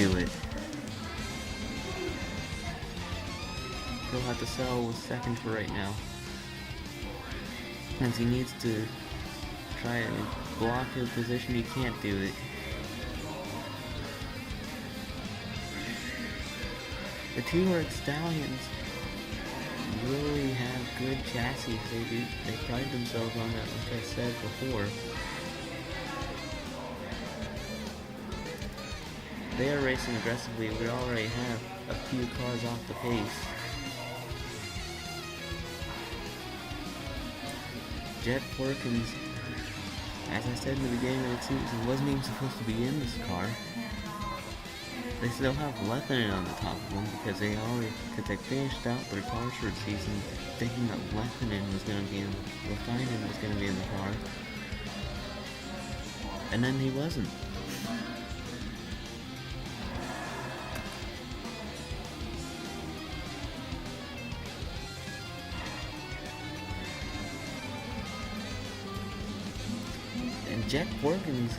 do it. He'll have to settle with second for right now, as he needs to try and block his position. He can't do it. The two Red Stallions really have good chassis. They pride themselves on that, like I said before. They are racing aggressively. We already have a few cars off the pace. Jet Porkins, as I said in the beginning of the season, wasn't even supposed to be in this car. They still have Leffinen on the top of them because they finished out their cars for the season thinking that Leffinen was going to be in, Leffinen was going to be in the car, and then he wasn't. And Jet Porkins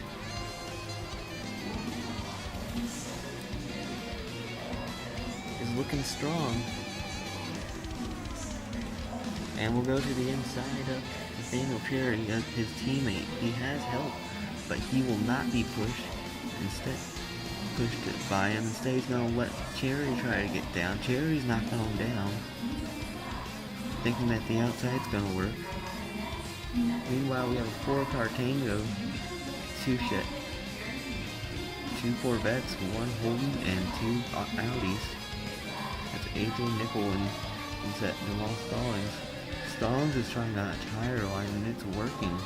is looking strong. And we'll go to the inside of Nathaniel Cherry, his teammate. He has help, but he will not be pushed. Instead, pushed it by him. Instead, he's going to let Cherry try to get down. Cherry's not going down, thinking that the outside's going to work. Meanwhile, we have a 4-car tango, two Corvettes, one Holden, and two Audis. That's AJ Nickel and Jamal Stallings. Stallings is trying out a tire line and it's working.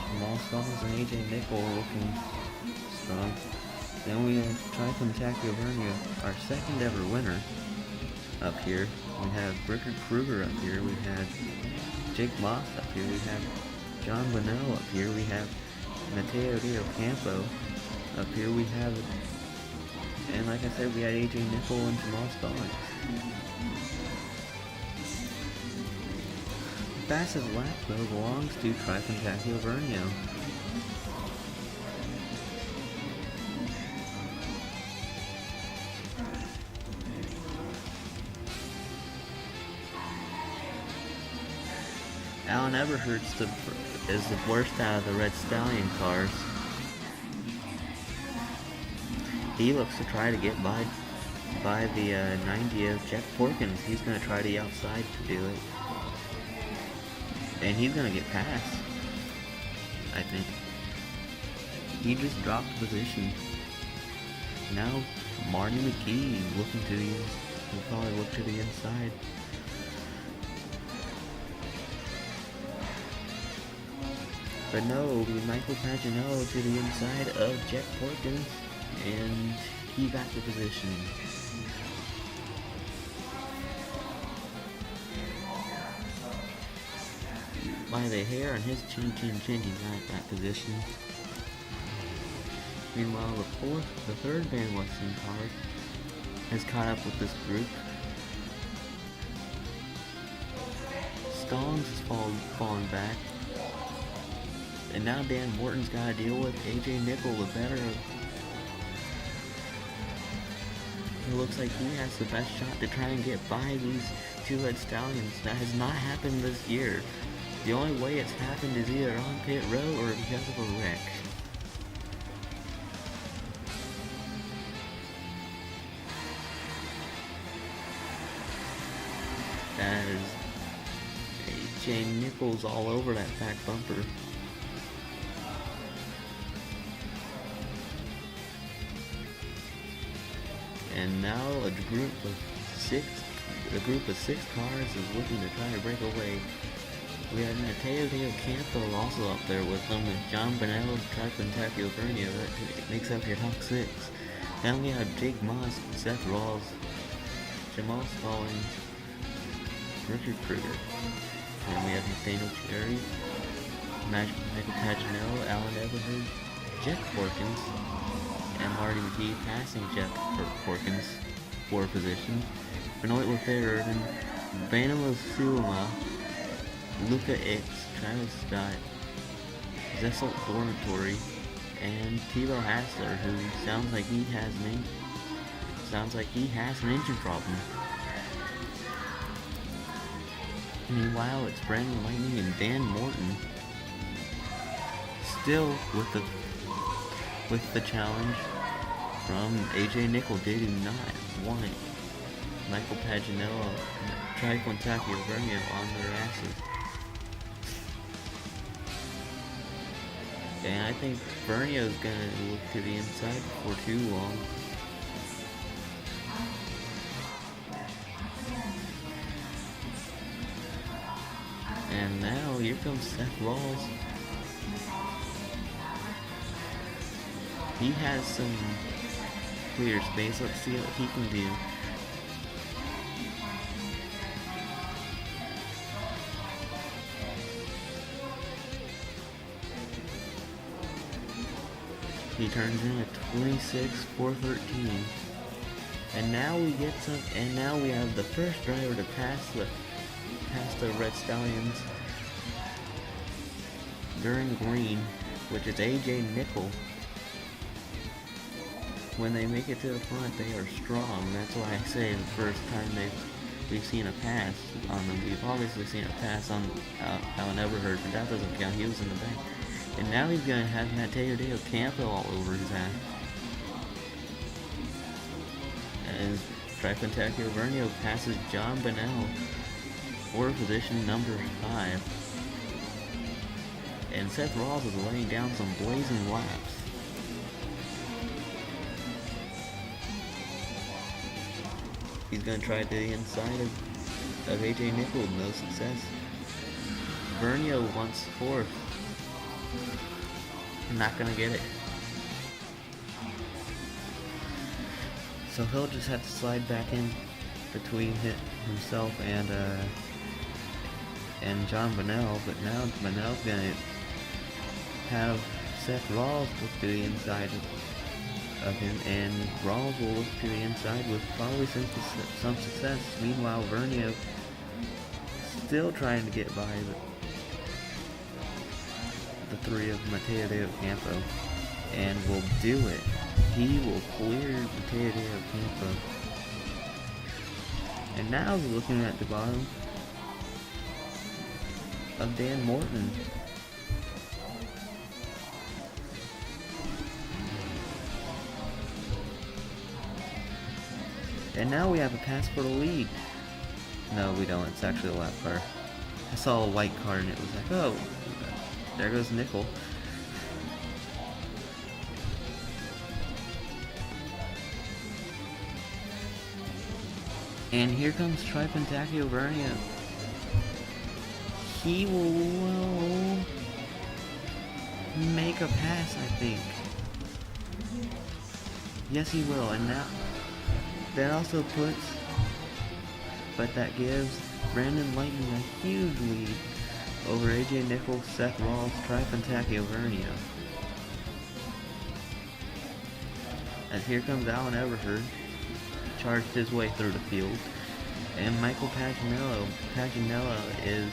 Jamal Stallings and AJ Nickel looking strong. Then we have Trifantacchio Vernia, our second ever winner up here. We have Rickard Kruger up here. We have Jake Moss up here. We have John Bunnell up here. We have Mateo Del Campo up here. We have, and like I said, we had AJ Nickel and Jamal Stallings. The fastest lap though belongs to Trifantacchio Vernia. Alan Everhurst is the worst out of the Red Stallion cars. He looks to try to get by the 90 of Jeff Porkins. He's going to try the outside to do it. And he's going to get past, I think. He just dropped position. Now Marty McGee looking to the, will probably look to the inside. But no, it'll be Michael Paginello to the inside of Jet Porkins, and he got the position. By the hair on his chin, he got that position. Meanwhile, the third Van Weston car has caught up with this group. Stallings has fallen back. And now Dan Morton's got to deal with AJ Nickel, the better of. It looks like he has the best shot to try and get by these two Red Stallions. That has not happened this year. The only way it's happened is either on pit road or because of a wreck. That is AJ Nickel's all over that back bumper. And now a group of six cars is looking to try to break away. We have Mateo Del Campo also up there with them, with John Bunnell, Trifantacchio Vernia. That makes up your top six. Then we have Jake Moss, Seth Rawls, Jamal Stallings, Richard Kruger. And we have Nathaniel Cherry, Michael Paginello, Alan Everhurst, Jeff Porkins, and Marty McGee passing Jeff Porkins. 4 position. Benoit Lefebvre, Banamo Sulema, Luca X, Travis Scott, Zessel Dormitory, and Tebow Hassler, who sounds like he has an engine problem. Meanwhile, it's Brandon Lightning and Dan Morton still with the challenge from AJ Nickel. They do not want Michael Paginello and Triquintaccio Vernia on their asses. And I think Vernio's gonna look to the inside before too long. And now here comes Seth Rawls. He has some clear space. Let's see what he can do. He turns in a 26.413. And now we get some, and now we have the first driver to pass the Red Stallions during green, which is AJ Nickel. When they make it to the front, they are strong. That's why I say the first time we've seen a pass on them. We've obviously seen a pass on Alan Everhard, but that doesn't count. He was in the back. And now he's going to have Mateo de Ocampo all over his ass. As Triquintaccio Vernio passes John Bonnell for position number 5. And Seth Rawls is laying down some blazing laps. He's going to try to the inside of AJ Nickel, no success. Vernio wants 4th. Not going to get it. So he'll just have to slide back in between himself and John Bonnell, but now Bonnell's going to have Seth Rawls look to the inside of him, and Rawls will look to the inside with probably some success. Meanwhile, Vernio still trying to get by the 3 of Mateo de Ocampo, and will do it. He will clear Mateo de Ocampo. And now we're looking at the bottom of Dan Morton. And now we have a pass for the lead. No, we don't. It's actually a lap car. I saw a white car and it was like, oh, there goes Nickel. And here comes Triquintaccio Vernia. He will make a pass, I think. Yes, he will. And now that also puts, but that gives Brandon Lightning a huge lead over AJ Nickel, Seth Rawls, Triquintaccio Vernia. As here comes Alan Everhard, charged his way through the field, and Michael Paginello. Paginello is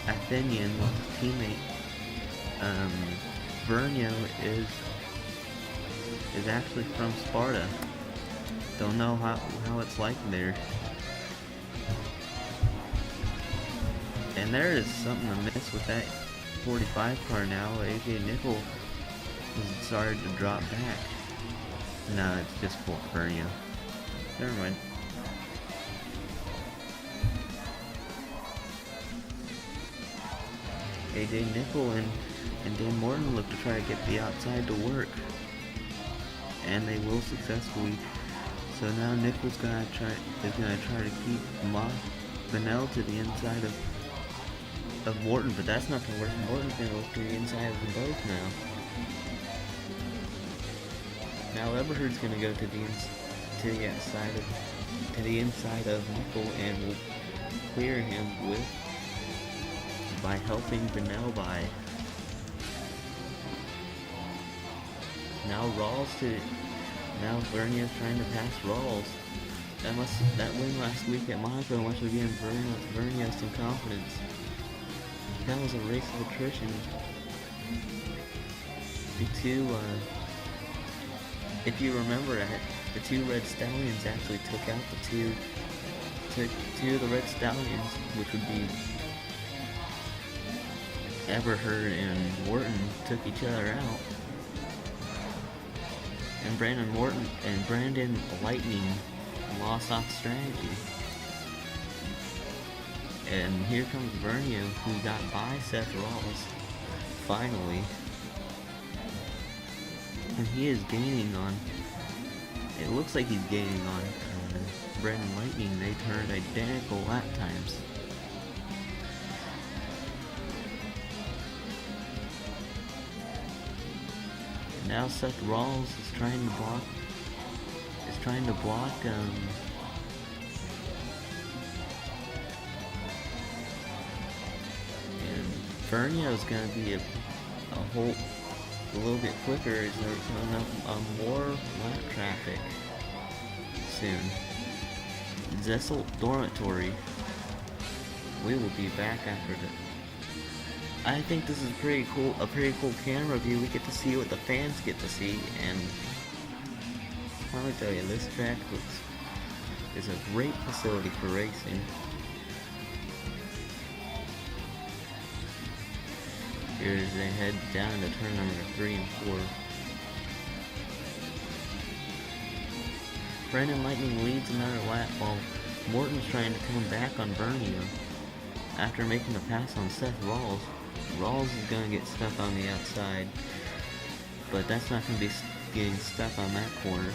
Athenian teammate. Vernia is actually from Sparta. Don't know how it's like there. And there is something amiss with that 45 car now. AJ Nickel has started to drop back. No, it's just for Vernia. Never mind. AJ Nickel and Dan Morton look to try to get the outside to work. And they will successfully. So now Nickel's gonna try to keep Bonnell to the inside of Morton, but that's not gonna work. Morton's gonna look to the inside of them both now. Now Eberhard's gonna go to the inside of Nickel and will clear him by helping Bonnell by. Now Vernia's trying to pass Rawls. That win last week at Monaco must have given Vernia some confidence. That was a race of attrition. The two, if you remember it, the two Red Stallions actually took out two of the Red Stallions, which would be Everhard and Wharton took each other out. And Brandon Lightning lost off strategy. And here comes Vernia, who got by Seth Rollins, finally. And he is gaining on, it looks like he's gaining on Brandon Lightning. They turned identical lap times. Now Seth Rollins is trying to block and Vernia is gonna be a little bit quicker as they're coming up more lap traffic soon. Zessel Dormitory. We will be back after that. I think this is a pretty cool camera view. We get to see what the fans get to see, and let me tell you, this track is a great facility for racing. Here as they head down to turn number 3 and 4. Brandon Lightning leads another lap while Morton's trying to come back on Vernia after making a pass on Seth Rawls. Rawls is going to get stuck on the outside, but that's not going to be getting stuck on that corner.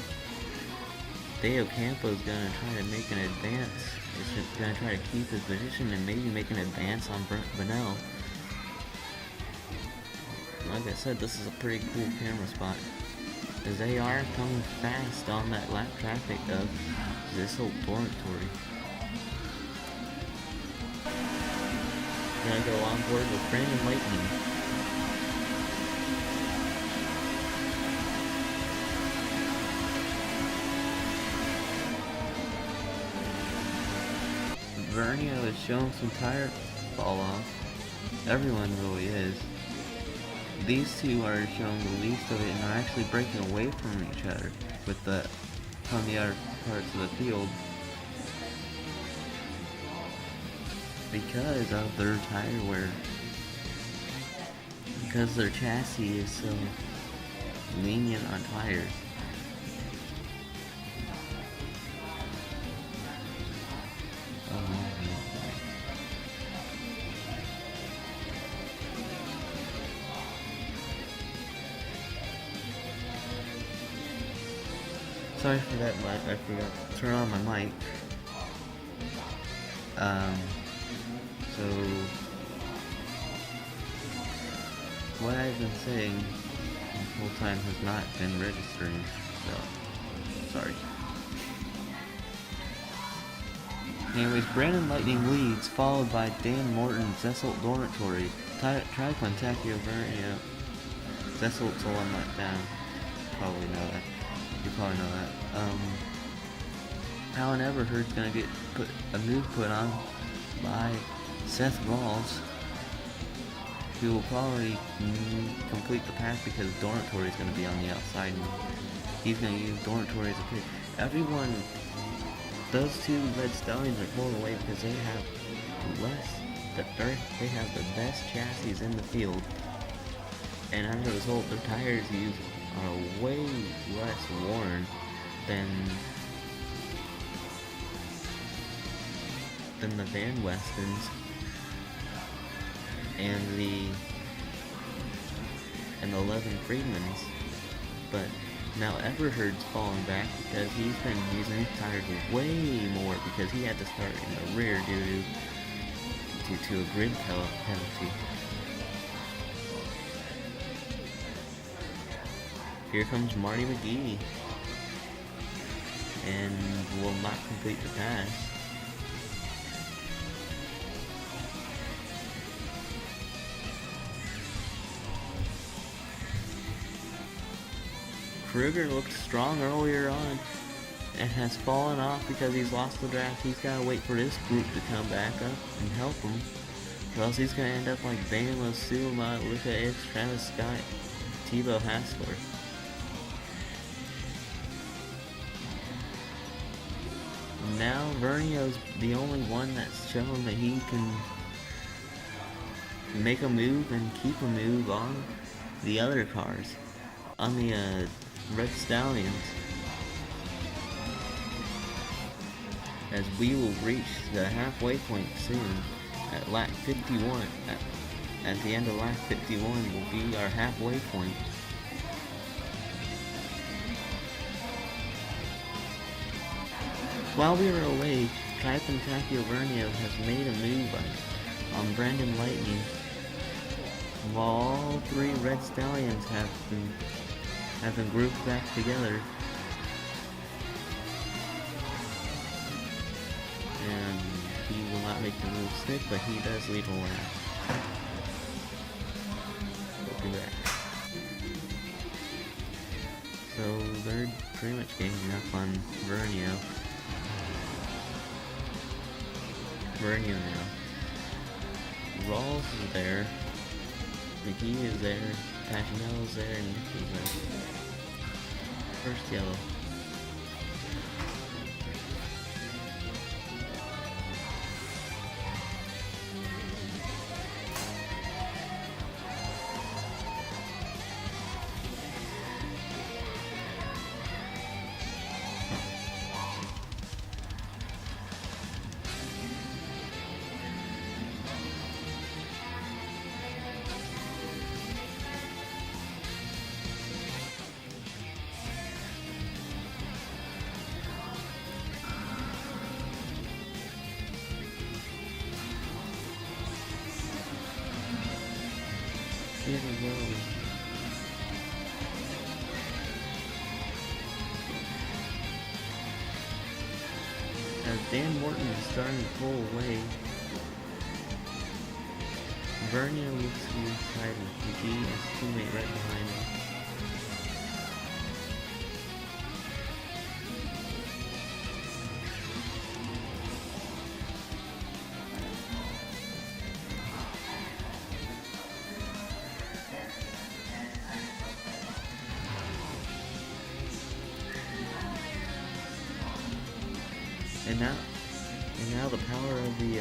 Deo Campo is going to try to make an advance. He's going to try to keep his position and maybe make an advance on Vanel. Like I said, this is a pretty cool camera spot, as they are coming fast on that lap traffic of Zissel Dormitory. Gonna go on board with Brandon Lightning. Vernia is showing some tire fall off. Everyone really is. These two are showing the least of it and are actually breaking away from each other on the other parts of the field, because of their tire wear, because their chassis is so lenient on tires. Sorry for that, but I forgot to turn on my mic. So what I've been saying this whole time has not been registering, so sorry. Anyways, Brandon Lightning leads, followed by Dan Morton, Zessel Dormitory, Triquan Takio Vernia. Zessel's a one lap down. Probably know that. You probably know that. Alan Everhard's gonna get a move put on by Seth Rawls, who will probably complete the pass because Dormitory is going to be on the outside, and he's going to use Dormitory as a pick. Everyone, those two Red Stallions are pulling away because they have they have the best chassis in the field, and as a result, their tires used are way less worn than the Van Westens and the 11 Friedmans. But now Everhard's falling back because he's been using his tires way more because he had to start in the rear due to a grid penalty. Here comes Marty McGee and will not complete the pass. Kruger looked strong earlier on. and has fallen off because he's lost the draft. He's got to wait for this group to come back up and help him, or else he's going to end up like Bama, Suma, Luka X, Travis Scott, Tebow Hassler. Now Vernio's the only one that's shown that he can make a move and keep a move on the other cars, on the Red Stallions. As we will reach the halfway point soon at lap 51. At the end of lap 51 will be our halfway point. While we were away, Typhon Vernio has made a move on Brandon Lightning. While all three Red Stallions have been grouped back together. And he will not make the move stick, but he does lead a lap. We'll do that. So they're pretty much ganging up on Vernio now. Rawls is there, McGee is there, Paginello's there, and Nick is there. First yellow. Here we go. As Dan Morton is starting to pull away, Vernio looks to the side of McGee and his teammate right behind him. And now the power of the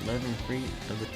11 feet of the